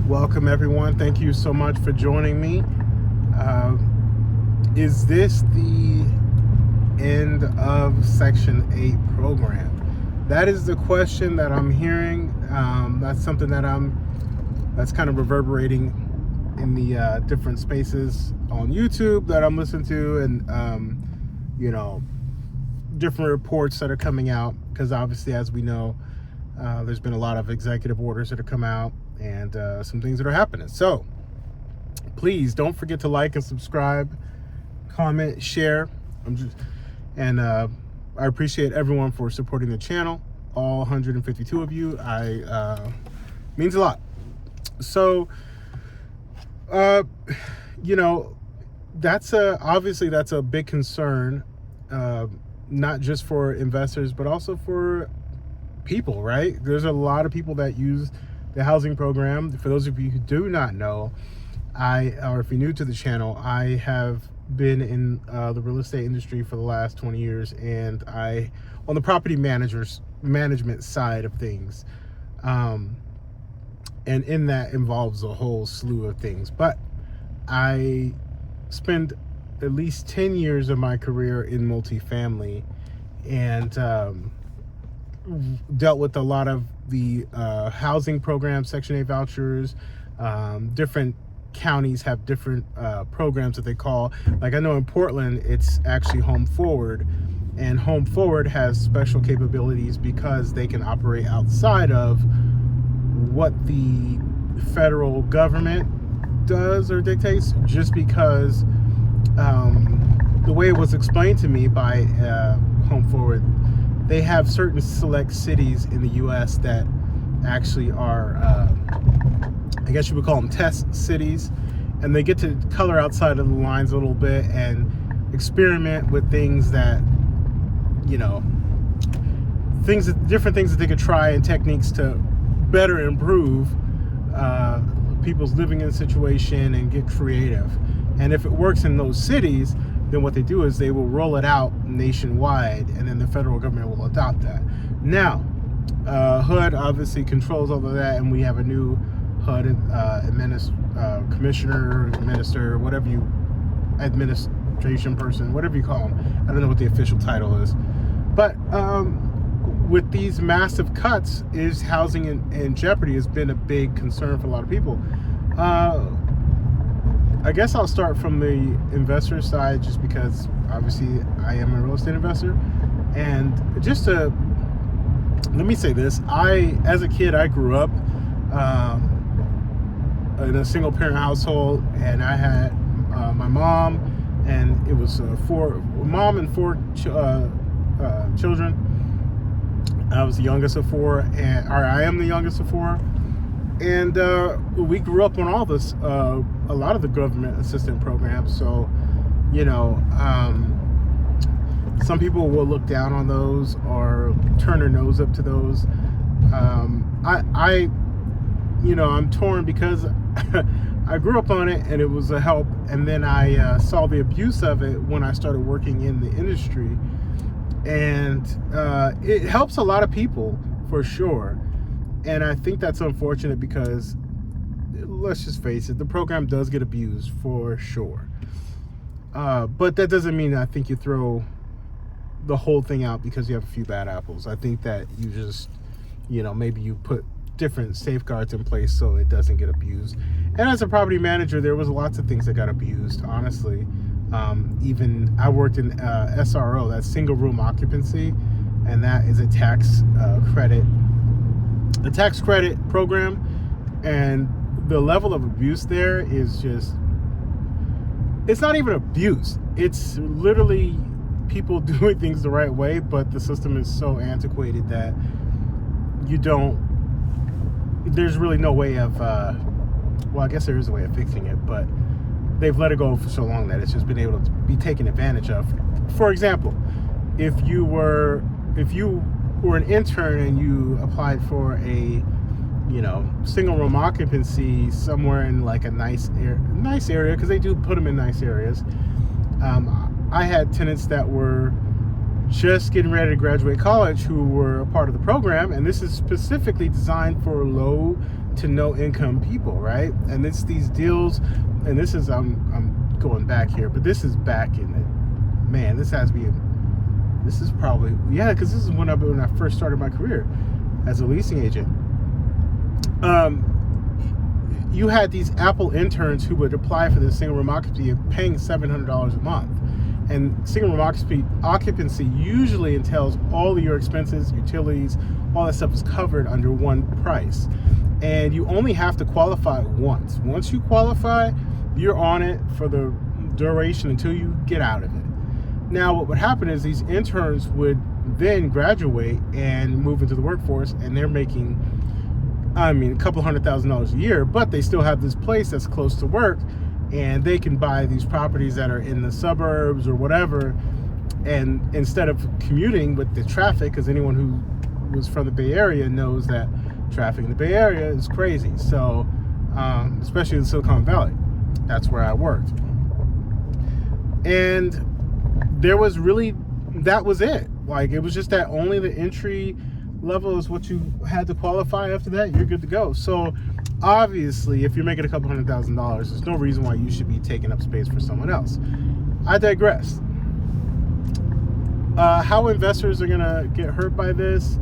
Welcome, everyone. Thank you so much for joining me. Is this the end of Section 8 program? That is the question that I'm hearing. That's something that's kind of reverberating in the different spaces on YouTube that I'm listening to, and different reports that are coming out, because obviously, as we know, there's been a lot of executive orders that have come out and some things that are happening. So please don't forget to like and subscribe, comment, share. I appreciate everyone for supporting the channel. All 152 of you. Means a lot. So that's a big concern, not just for investors but also for people, right? There's a lot of people that use the housing program. For those of you who do not know, or if you're new to the channel, I have been in the real estate industry for the last 20 years, and on the property management side of things, and in that involves a whole slew of things. But I spent at least 10 years of my career in multifamily, and dealt with a lot of the housing programs, Section 8 vouchers. Different counties have different programs that they call, like I know in Portland, it's actually Home Forward, and Home Forward has special capabilities because they can operate outside of what the federal government does or dictates, just because the way it was explained to me by Home Forward, they have certain select cities in the U.S. that actually are, I guess you would call them test cities, and they get to color outside of the lines a little bit and experiment with things that, different things that they could try, and techniques to better improve people's living in situation and get creative. And if it works in those cities, then what they do is they will roll it out nationwide, and then the federal government will adopt that. Now, HUD obviously controls all of that, and we have a new HUD commissioner, minister, administration person, whatever you call them. I don't know what the official title is. But with these massive cuts, is housing in jeopardy has been a big concern for a lot of people. I guess I'll start from the investor side, just because obviously I am a real estate investor. And just to let me say this, as a kid, I grew up in a single parent household, and I had my mom, and it was four children. I was the youngest of four, I am the youngest of four. And we grew up on all this, a lot of the government assistance programs. So, some people will look down on those or turn their nose up to those. I'm torn, because I grew up on it and it was a help. And then I saw the abuse of it when I started working in the industry. And it helps a lot of people, for sure. And I think that's unfortunate, because let's just face it, the program does get abused, for sure. But that doesn't mean I think you throw the whole thing out because you have a few bad apples. I think that you just, maybe you put different safeguards in place so it doesn't get abused. And as a property manager, there was lots of things that got abused, honestly. Even I worked in SRO, that's single room occupancy, and that is a tax credit program, and the level of abuse there is just, it's not even abuse, it's literally people doing things the right way, but the system is so antiquated that there's really no way of I guess there is a way of fixing it, but they've let it go for so long that it's just been able to be taken advantage of. For example, if you were an intern and you applied for a single room occupancy somewhere in like a nice area, because they do put them in nice areas. I had tenants that were just getting ready to graduate college who were a part of the program, and this is specifically designed for low to no income people, right? And it's these deals, and this is I'm going back here, but this is back in it. Man, this is probably, yeah, because this is when I first started my career as a leasing agent. You had these Apple interns who would apply for the single room occupancy and paying $700 a month. And single room occupancy usually entails all of your expenses, utilities, all that stuff is covered under one price. And you only have to qualify once. Once you qualify, you're on it for the duration until you get out of it. Now, what would happen is these interns would then graduate and move into the workforce, and they're making, a couple $100,000 a year, but they still have this place that's close to work, and they can buy these properties that are in the suburbs or whatever, and instead of commuting with the traffic, because anyone who was from the Bay Area knows that traffic in the Bay Area is crazy. So especially in Silicon Valley, that's where I worked. And that was it. Like, it was just that only the entry level is what you had to qualify. After that, you're good to go. So obviously, if you're making a couple $100,000, there's no reason why you should be taking up space for someone else. I digress. How investors are gonna get hurt by this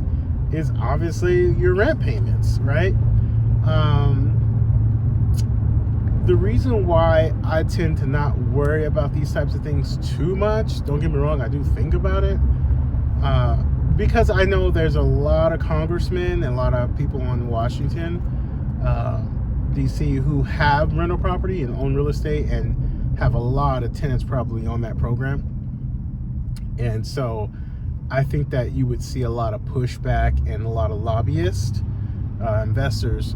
is obviously your rent payments, right? The reason why I tend to not worry about these types of things too much, don't get me wrong, I do think about it, because I know there's a lot of congressmen and a lot of people in Washington, DC, who have rental property and own real estate and have a lot of tenants probably on that program. And so I think that you would see a lot of pushback and a lot of lobbyists, investors,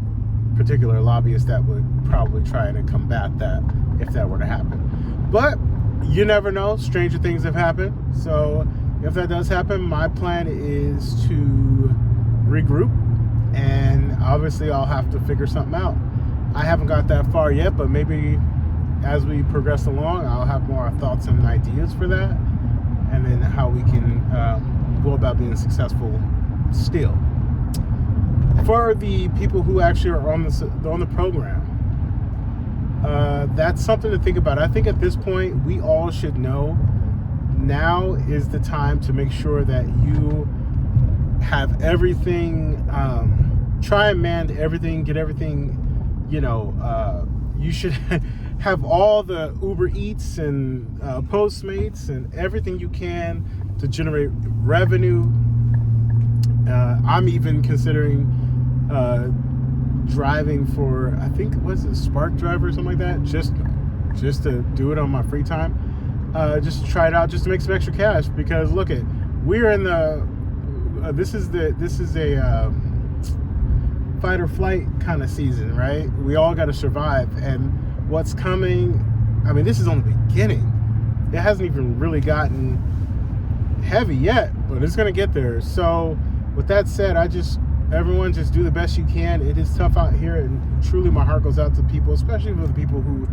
particular lobbyists, that would probably try to combat that if that were to happen. But you never know. Stranger things have happened. So if that does happen, my plan is to regroup, and obviously I'll have to figure something out. I haven't got that far yet, but maybe as we progress along, I'll have more thoughts and ideas for that, and then how we can go about being successful still. For the people who actually are on the program, that's something to think about. I think at this point, we all should know now is the time to make sure that you have everything, try and man everything, get everything, you should have all the Uber Eats and Postmates and everything you can to generate revenue. I'm even considering driving for, I think, was it Spark Driver or something like that, just to do it on my free time, just to try it out, just to make some extra cash. Because look at, we're in the this is a fight or flight kind of season, right? We all got to survive, and what's coming, this is only the beginning. It hasn't even really gotten heavy yet, but it's gonna get there. So with that said, everyone just do the best you can. It is tough out here, and truly my heart goes out to people, especially for the people who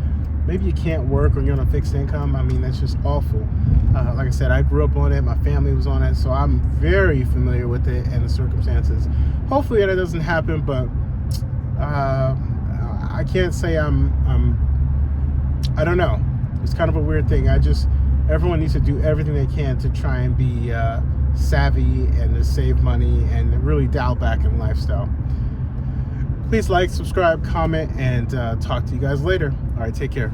maybe you can't work or you're on a fixed income. That's just awful. Like I said, I grew up on it, my family was on it, so I'm very familiar with it and the circumstances. Hopefully that doesn't happen, but I can't say I don't know. It's kind of a weird thing. Everyone needs to do everything they can to try and be savvy and to save money and really dial back in lifestyle. Please like, subscribe, comment, and talk to you guys later. All right, take care.